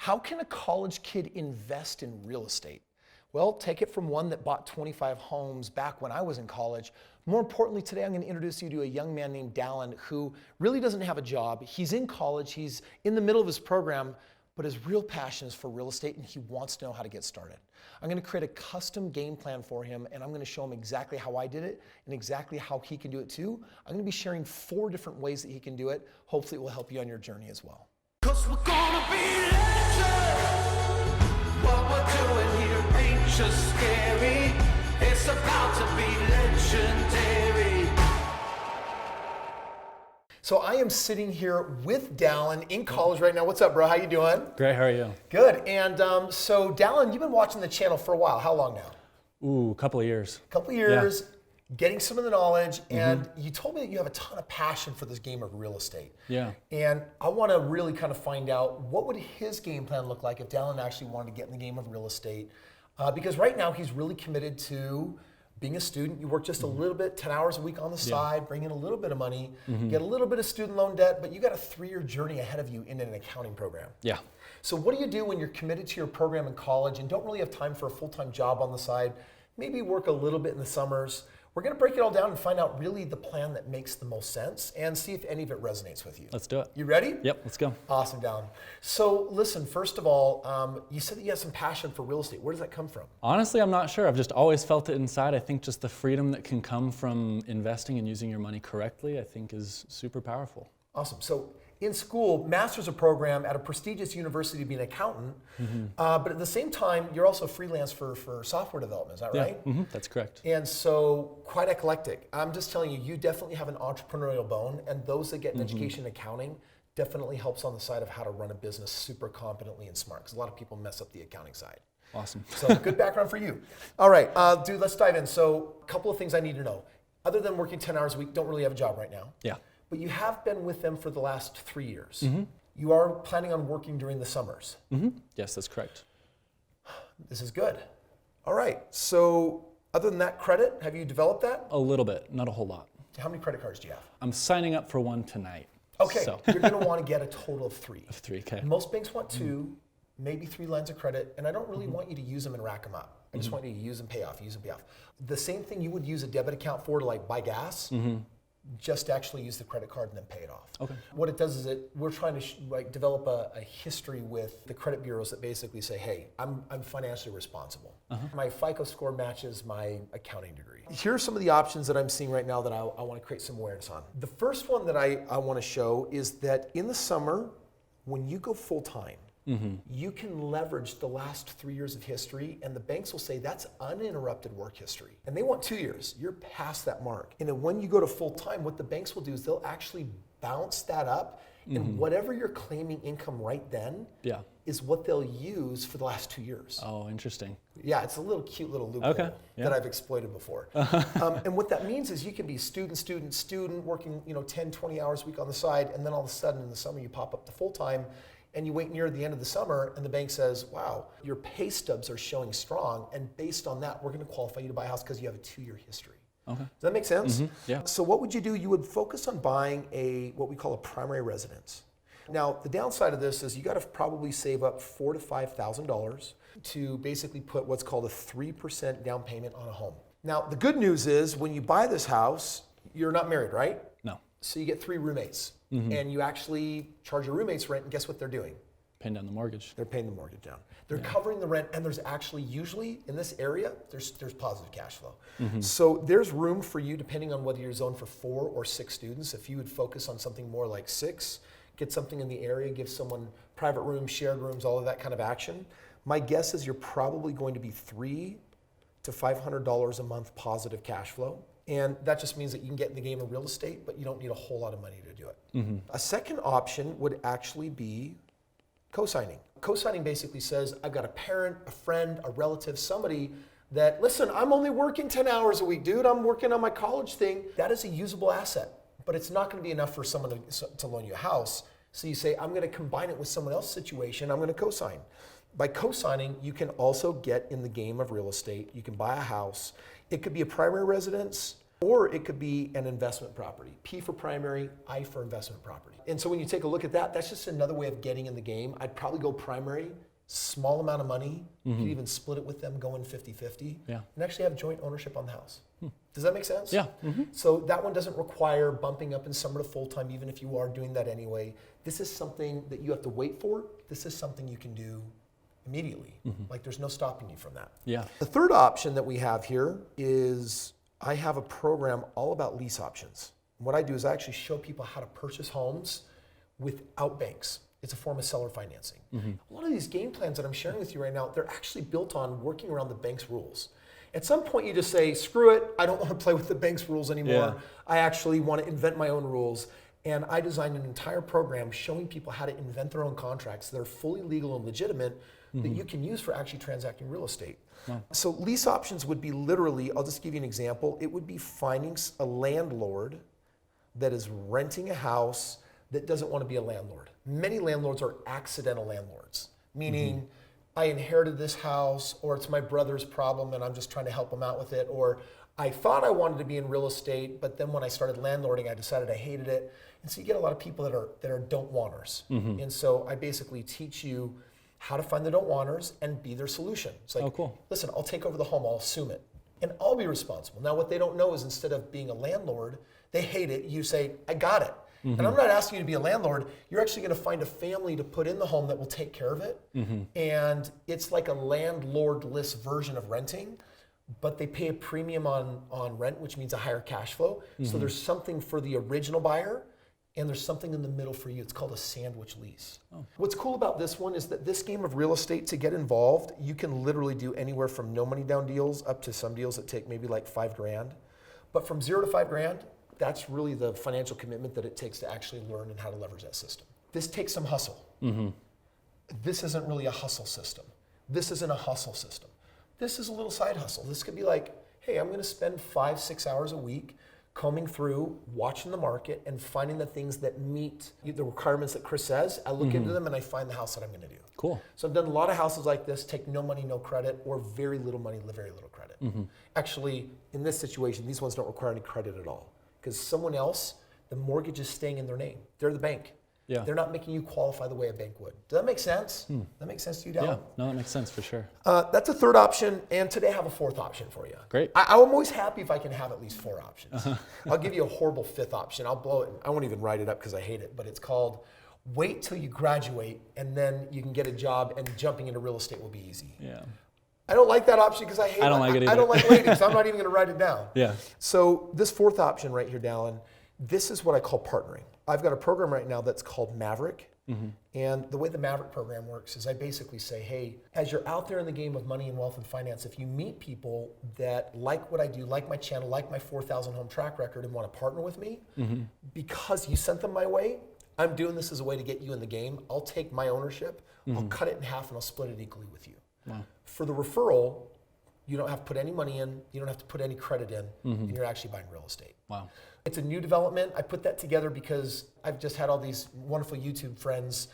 How can a college kid invest in real estate? Well, take it from one that bought 25 homes back when I was in college. More importantly, today I'm going to introduce you to a young man named Dallin who really doesn't have a job. He's in college, he's in the middle of his program, but his real passion is for real estate and he wants to know how to get started. I'm going to create a custom game plan for him and I'm going to show him exactly how I did it and exactly how he can do it too. I'm going to be sharing 4 different ways that he can do it. Hopefully it will help you on your journey as well. 'Cause we're gonna be legends. What we're doing here ain't just scary. It's about to be legendary. So I am sitting here with Dallin in college right now. What's up, bro? How you doing? Great, how are you? Good. And so Dallin, you've been watching the channel for a while. How long now? Ooh, a couple of years. A couple of years, getting some of the knowledge, and you told me that you have a ton of passion for this game of real estate. Yeah. And I want to really kind of find out what would his game plan look like if Dallin actually wanted to get in the game of real estate. Because right now he's really committed to being a student. You work just a little bit, 10 hours a week on the side, bring in a little bit of money, get a little bit of student loan debt, but you got a 3-year journey ahead of you in an accounting program. Yeah. So what do you do when you're committed to your program in college and don't really have time for a full-time job on the side? Maybe work a little bit in the summers. We're going to break it all down and find out really the plan that makes the most sense and see if any of it resonates with you. Let's do it. You ready? Yep, let's go. Awesome, Dallin. So listen, first of all, you said that you have some passion for real estate. Where does that come from? Honestly, I'm not sure. I've just always felt it inside. I think just the freedom that can come from investing and using your money correctly, I think is super powerful. Awesome. So in school, master's of program at a prestigious university to be an accountant, but at the same time, you're also freelance for software development, is that right? That's correct. And so quite eclectic. I'm just telling you, you definitely have an entrepreneurial bone, and those that get an education in accounting definitely helps on the side of how to run a business super competently and smart, because a lot of people mess up the accounting side. Awesome. So good background for you. All right, dude, let's dive in. So a couple of things I need to know. Other than working 10 hours a week, don't really have a job right now. Yeah. But you have been with them for the last 3 years. You are planning on working during the summers. Yes, that's correct. This is good. All right, so other than that credit, have you developed that? A little bit, not a whole lot. How many credit cards do you have? I'm signing up for one tonight. Okay, So. you're gonna wanna get a total of 3. Of 3, okay. Most banks want 2, maybe 3 lines of credit, and I don't really want you to use them and rack them up. I just want you to use and pay off, use and pay off. The same thing you would use a debit account for to like buy gas, just actually use the credit card and then pay it off. Okay. What it does is we're trying to develop a history with the credit bureaus that basically say, hey, I'm financially responsible. My FICO score matches my accounting degree. Here are some of the options that I'm seeing right now that I want to create some awareness on. The first one that I want to show is that in the summer, when you go full-time, you can leverage the last 3 years of history, and the banks will say that's uninterrupted work history. And they want 2 years. You're past that mark. And then when you go to full time, what the banks will do is they'll actually bounce that up, and whatever you're claiming income right then is what they'll use for the last 2 years. Oh, interesting. Yeah, it's a little cute little loophole that I've exploited before. And what that means is you can be student, working 10, 20 hours a week on the side, and then all of a sudden in the summer you pop up to full time, and you wait near the end of the summer, and the bank says, wow, your pay stubs are showing strong, and based on that, we're going to qualify you to buy a house because you have a 2-year history. Okay. Does that make sense? Yeah. So what would you do? You would focus on buying what we call a primary residence. Now, the downside of this is you got to probably save up $4,000 to $5,000 to basically put what's called a 3% down payment on a home. Now, the good news is when you buy this house, you're not married, right? No. So you get 3 roommates, and you actually charge your roommates rent, and guess what they're doing? Paying down the mortgage. They're paying the mortgage down. They're covering the rent, and there's actually usually in this area, there's positive cash flow. So there's room for you, depending on whether you're zoned for 4 or 6 students. If you would focus on something more like 6, get something in the area, give someone private rooms, shared rooms, all of that kind of action. My guess is you're probably going to be $300 to $500 a month positive cash flow. And that just means that you can get in the game of real estate, but you don't need a whole lot of money to do it. A second option would actually be co-signing. Co-signing basically says, I've got a parent, a friend, a relative, somebody that, listen, I'm only working 10 hours a week, dude. I'm working on my college thing. That is a usable asset, but it's not going to be enough for someone to loan you a house. So you say, I'm going to combine it with someone else's situation. I'm going to co-sign. By co-signing, you can also get in the game of real estate. You can buy a house. It could be a primary residence, Or it could be an investment property. P for primary, I for investment property. And so when you take a look at that, that's just another way of getting in the game. I'd probably go primary, small amount of money. You could even split it with them, going 50-50, and actually have joint ownership on the house. Does that make sense? Yeah. So that one doesn't require bumping up in summer to full-time, even if you are doing that anyway. This is something that you have to wait for. This is something you can do immediately. Like there's no stopping you from that. Yeah. The third option that we have here is I have a program all about lease options. What I do is I actually show people how to purchase homes without banks. It's a form of seller financing. A lot of these game plans that I'm sharing with you right now, they're actually built on working around the bank's rules. At some point you just say, screw it, I don't want to play with the bank's rules anymore. Yeah. I actually want to invent my own rules. And I designed an entire program showing people how to invent their own contracts that are fully legal and legitimate that you can use for actually transacting real estate. Wow. So lease options would be literally, I'll just give you an example, it would be finding a landlord that is renting a house that doesn't want to be a landlord. Many landlords are accidental landlords, meaning I inherited this house, or it's my brother's problem and I'm just trying to help him out with it, or I thought I wanted to be in real estate, but then when I started landlording, I decided I hated it. And so you get a lot of people that are don't wanters. And so I basically teach you how to find the don't wanters and be their solution. It's like, Oh, cool. listen, I'll take over the home, I'll assume it, and I'll be responsible. Now, what they don't know is instead of being a landlord, they hate it, you say, I got it. And I'm not asking you to be a landlord, you're actually gonna find a family to put in the home that will take care of it. And it's like a landlordless version of renting, but they pay a premium on rent, which means a higher cash flow. So there's something for the original buyer, and there's something in the middle for you. It's called a sandwich lease. What's cool about this one is that this game of real estate, to get involved, you can literally do anywhere from no money down deals up to some deals that take maybe like $5,000. But from 0 to $5,000, that's really the financial commitment that it takes to actually learn and how to leverage that system. This takes some hustle. This isn't really a hustle system. This isn't a hustle system. This is a little side hustle. This could be like, hey, I'm gonna spend 5-6 hours a week combing through, watching the market, and finding the things that meet the requirements that Kris says. I look into them and I find the house that I'm gonna do. Cool. So I've done a lot of houses like this, take no money, no credit, or very little money, very little credit. Actually, in this situation, these ones don't require any credit at all, because someone else, the mortgage is staying in their name. They're the bank. Yeah. They're not making you qualify the way a bank would. Does that make sense? That makes sense to you, Dallin? Yeah, no, that makes sense for sure. That's a third option, and today I have a fourth option for you. Great. I'm always happy if I can have at least 4 options. I'll give you a horrible fifth option. I'll blow it. I won't even write it up because I hate it, but it's called wait till you graduate and then you can get a job and jumping into real estate will be easy. Yeah. I don't like that option because I hate it. I don't like it I either. don't like waiting, so I'm not even going to write it down. Yeah. So this fourth option right here, Dallin, this is what I call partnering. I've got a program right now that's called Maverick. And the way the Maverick program works is I basically say, hey, as you're out there in the game of money and wealth and finance, if you meet people that like what I do, like my channel, like my 4,000 home track record and want to partner with me, because you sent them my way, I'm doing this as a way to get you in the game. I'll take my ownership, I'll cut it in half and I'll split it equally with you. Wow. For the referral, you don't have to put any money in, you don't have to put any credit in, and you're actually buying real estate. Wow. It's a new development. I put that together because I've just had all these wonderful YouTube friends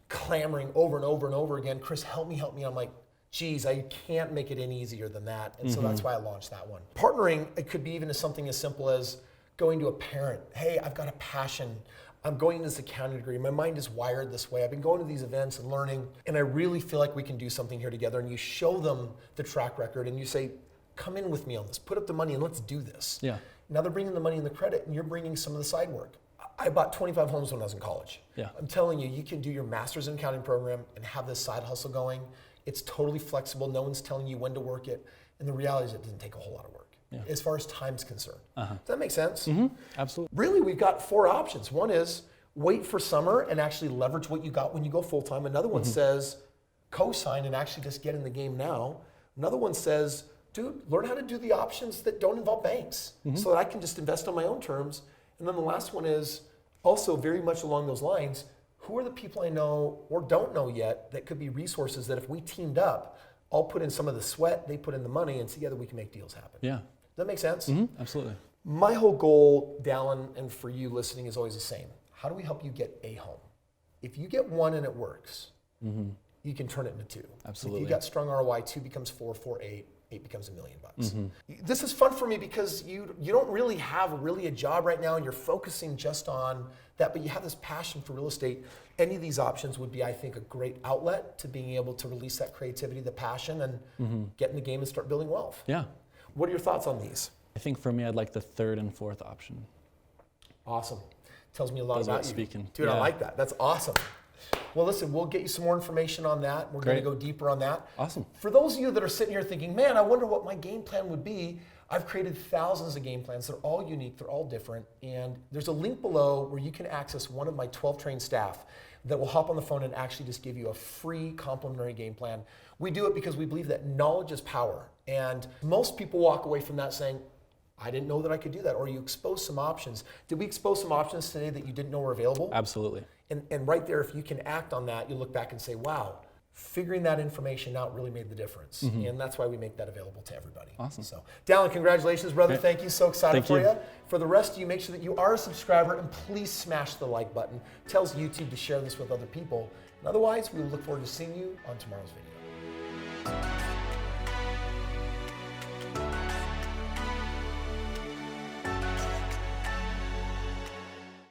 clamoring over and over and over again, Kris, help me. I'm like, geez, I can't make it any easier than that. And so that's why I launched that one. Partnering, it could be even as something as simple as going to a parent. Hey, I've got a passion. I'm going into this accounting degree. My mind is wired this way. I've been going to these events and learning, and I really feel like we can do something here together. And you show them the track record and you say, come in with me on this. Put up the money and let's do this. Yeah. Now they're bringing the money and the credit, and you're bringing some of the side work. I bought 25 homes when I was in college. Yeah. I'm telling you, you can do your master's in accounting program and have this side hustle going. It's totally flexible. No one's telling you when to work it. And the reality is it doesn't take a whole lot of work as far as time's concerned. Does that make sense? Absolutely. Really, we've got 4 options. One is wait for summer and actually leverage what you got when you go full-time. Another one says co-sign and actually just get in the game now. Another one says, dude, learn how to do the options that don't involve banks so that I can just invest on my own terms. And then the last one is also very much along those lines, who are the people I know or don't know yet that could be resources that if we teamed up, I'll put in some of the sweat, they put in the money, and together we can make deals happen. Yeah. Does that make sense? Absolutely. My whole goal, Dallin, and for you listening is always the same. How do we help you get a home? If you get one and it works, you can turn it into 2. Absolutely. If you got strong ROI, 2 becomes 4, 4, 8. 8 becomes $1 million. This is fun for me because you don't really have a job right now and you're focusing just on that, but you have this passion for real estate. Any of these options would be, I think, a great outlet to being able to release that creativity, the passion, and get in the game and start building wealth. Yeah. What are your thoughts on these? I think for me, I'd like the third and fourth option. Awesome. Tells me a lot about you. Speaking. Dude, Yeah. I like that. That's awesome. Well, listen, we'll get you some more information on that. We're going to go deeper on that. Awesome. For those of you that are sitting here thinking, man, I wonder what my game plan would be, I've created thousands of game plans. They're all unique. They're all different. And there's a link below where you can access one of my 12 trained staff that will hop on the phone and actually just give you a free complimentary game plan. We do it because we believe that knowledge is power. And most people walk away from that saying, I didn't know that I could do that. Or you expose some options. Did we expose some options today that you didn't know were available? Absolutely. And right there, if you can act on that, you look back and say, wow, figuring that information out really made the difference. And that's why we make that available to everybody. Awesome. So, Dallin, congratulations, brother. Thank you. So excited for you. you. For the rest of you, make sure that you are a subscriber and please smash the like button. It tells YouTube to share this with other people. And otherwise, we will look forward to seeing you on tomorrow's video.